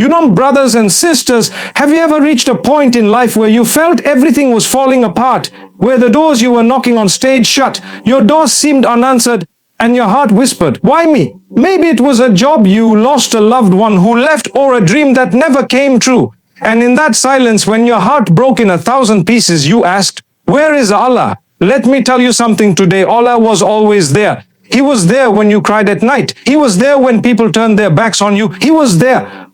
You know, brothers and sisters, have you ever reached a point in life where you felt everything was falling apart, where the doors you were knocking on stayed shut, your doors seemed unanswered, and your heart whispered, why me? Maybe it was a job you lost, a loved one who left, or a dream that never came true. And in that silence, when your heart broke in 1,000 pieces, you asked, where is Allah? Let me tell you something today. Allah was always there. He was there when you cried at night. He was there when people turned their backs on you. He was there,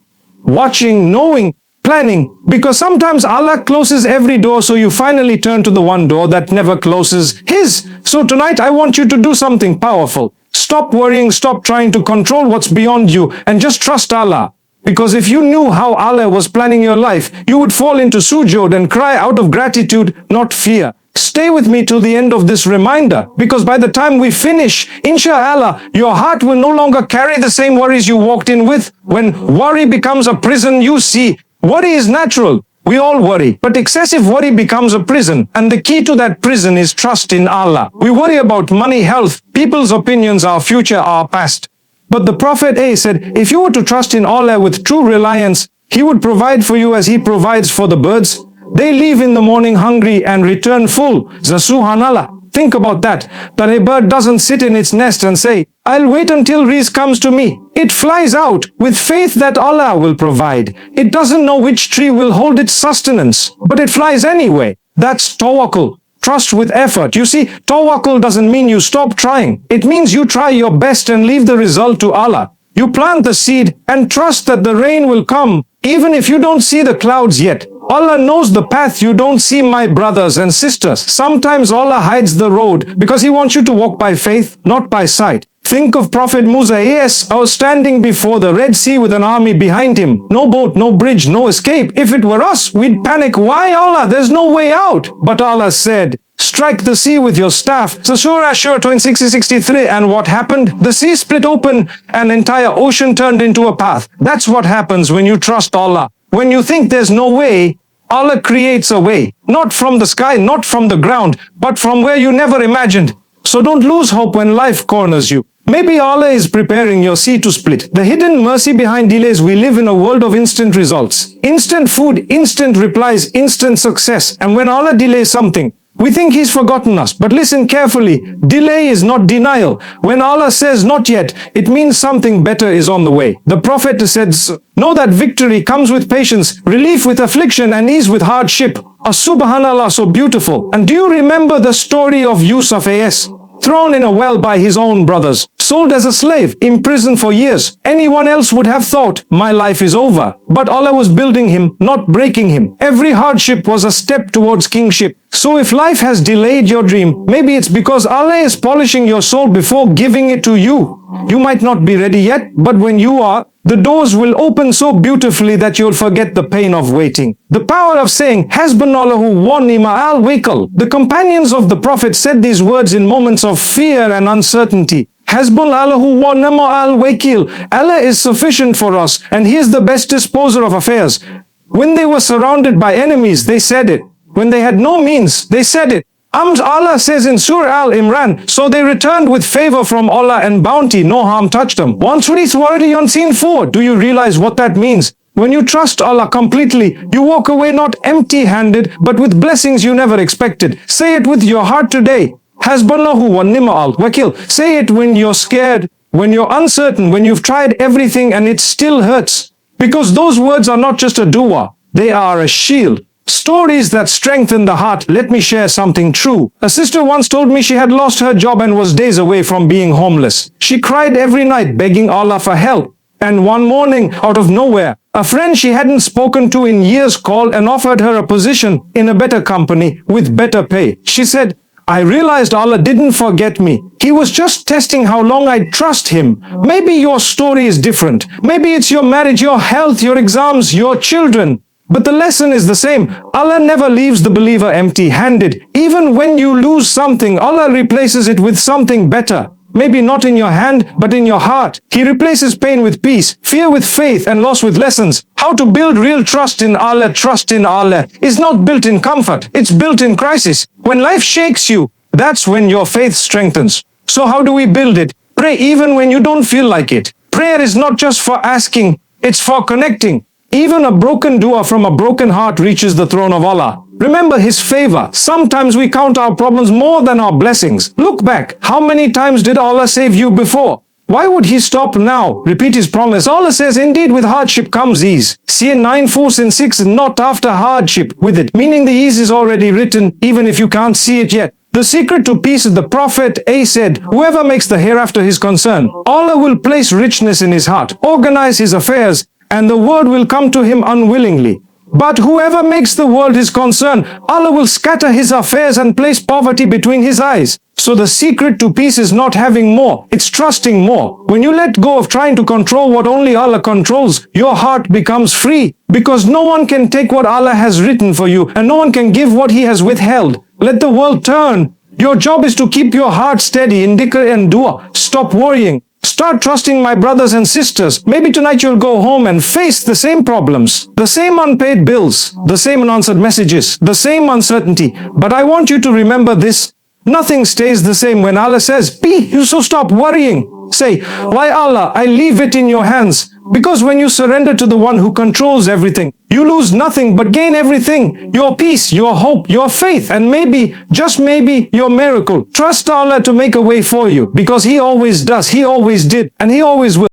watching, knowing, planning. Because sometimes Allah closes every door, so you finally turn to the one door that never closes, His. So tonight I want you to do something powerful. Stop worrying, stop trying to control what's beyond you, and just trust Allah. Because if you knew how Allah was planning your life, you would fall into sujood and cry out of gratitude, not fear. Stay with me till the end of this reminder, because by the time we finish, inshallah, your heart will no longer carry the same worries you walked in with. When worry becomes a prison, you see, worry is natural. We all worry, but excessive worry becomes a prison, and the key to that prison is trust in Allah. We worry about money, health, people's opinions, our future, our past. But the Prophet said, if you were to trust in Allah with true reliance, He would provide for you as He provides for the birds. They leave in the morning hungry and return full. Subhanallah. Think about that. That a bird doesn't sit in its nest and say, I'll wait until rizq comes to me. It flies out with faith that Allah will provide. It doesn't know which tree will hold its sustenance, but it flies anyway. That's tawakkul. Trust with effort. You see, tawakkul doesn't mean you stop trying. It means you try your best and leave the result to Allah. You plant the seed and trust that the rain will come, even if you don't see the clouds yet. Allah knows the path you don't see, my brothers and sisters. Sometimes Allah hides the road because He wants you to walk by faith, not by sight. Think of Prophet Musa. Yes, I was standing before the Red Sea with an army behind him. No boat, no bridge, no escape. If it were us, we'd panic. Why, Allah? There's no way out. But Allah said, strike the sea with your staff. So Surah Ashura 26-63. And what happened? The sea split open, an entire ocean turned into a path. That's what happens when you trust Allah. When you think there's no way, Allah creates a way. Not from the sky, not from the ground, but from where you never imagined. So don't lose hope when life corners you. Maybe Allah is preparing your sea to split. The hidden mercy behind delays. We live in a world of instant results. Instant food, instant replies, instant success. And when Allah delays something, we think He's forgotten us. But listen carefully. Delay is not denial. When Allah says not yet, it means something better is on the way. The Prophet said, know that victory comes with patience, relief with affliction, and ease with hardship. Subhanallah, so beautiful. And do you remember the story of Yusuf A.S.? Thrown in a well by his own brothers, sold as a slave, imprisoned for years. Anyone else would have thought, my life is over. But Allah was building him, not breaking him. Every hardship was a step towards kingship. So if life has delayed your dream, maybe it's because Allah is polishing your soul before giving it to you. You might not be ready yet, but when you are, the doors will open so beautifully that you'll forget the pain of waiting. The power of saying, Hasbunallahu wa ni'mal wakeel. The companions of the Prophet said these words in moments of fear and uncertainty. Hasbunallahu wa ni'mal wakeel. Allah is sufficient for us, and He is the best disposer of affairs. When they were surrounded by enemies, they said it. When they had no means, they said it. Allah says in Surah Al-Imran, so they returned with favor from Allah and bounty, no harm touched them. Once already unseen forward. Do you realize what that means? When you trust Allah completely, you walk away not empty-handed, but with blessings you never expected. Say it with your heart today. Hasbunallahu wa ni'mal wakeel. Say it when you're scared, when you're uncertain, when you've tried everything and it still hurts. Because those words are not just a dua, they are a shield. Stories that strengthen the heart. Let me share something true. A sister once told me she had lost her job and was days away from being homeless. She cried every night begging Allah for help. And one morning, out of nowhere, a friend she hadn't spoken to in years called and offered her a position in a better company with better pay. She said, I realized Allah didn't forget me. He was just testing how long I'd trust Him. Maybe your story is different. Maybe it's your marriage, your health, your exams, your children. But the lesson is the same. Allah never leaves the believer empty-handed. Even when you lose something, Allah replaces it with something better. Maybe not in your hand, but in your heart. He replaces pain with peace, fear with faith, and loss with lessons. How to build real trust in Allah is not built in comfort. It's built in crisis. When life shakes you, that's when your faith strengthens. So how do we build it? Pray even when you don't feel like it. Prayer is not just for asking, it's for connecting. Even a broken dua from a broken heart reaches the throne of Allah. Remember His favor. Sometimes we count our problems more than our blessings. Look back. How many times did Allah save you before? Why would He stop now? Repeat His promise. Allah says, indeed with hardship comes ease. See in 9, 4 and 6, not after hardship with it. Meaning the ease is already written, even if you can't see it yet. The secret to peace is the Prophet A said, whoever makes the hereafter his concern, Allah will place richness in his heart, organize his affairs, and the word will come to him unwillingly. But whoever makes the world his concern, Allah will scatter his affairs and place poverty between his eyes. So the secret to peace is not having more, it's trusting more. When you let go of trying to control what only Allah controls, your heart becomes free. Because no one can take what Allah has written for you, and no one can give what He has withheld. Let the world turn. Your job is to keep your heart steady in dhikr and dua. Stop worrying. Start trusting, my brothers and sisters. Maybe tonight you'll go home and face the same problems, the same unpaid bills, the same unanswered messages, the same uncertainty. But I want you to remember this. Nothing stays the same when Allah says, be, so stop worrying. Say, why Allah, I leave it in your hands. Because when you surrender to the one who controls everything, you lose nothing but gain everything. Your peace, your hope, your faith, and maybe, just maybe, your miracle. Trust Allah to make a way for you, because He always does, He always did, and He always will.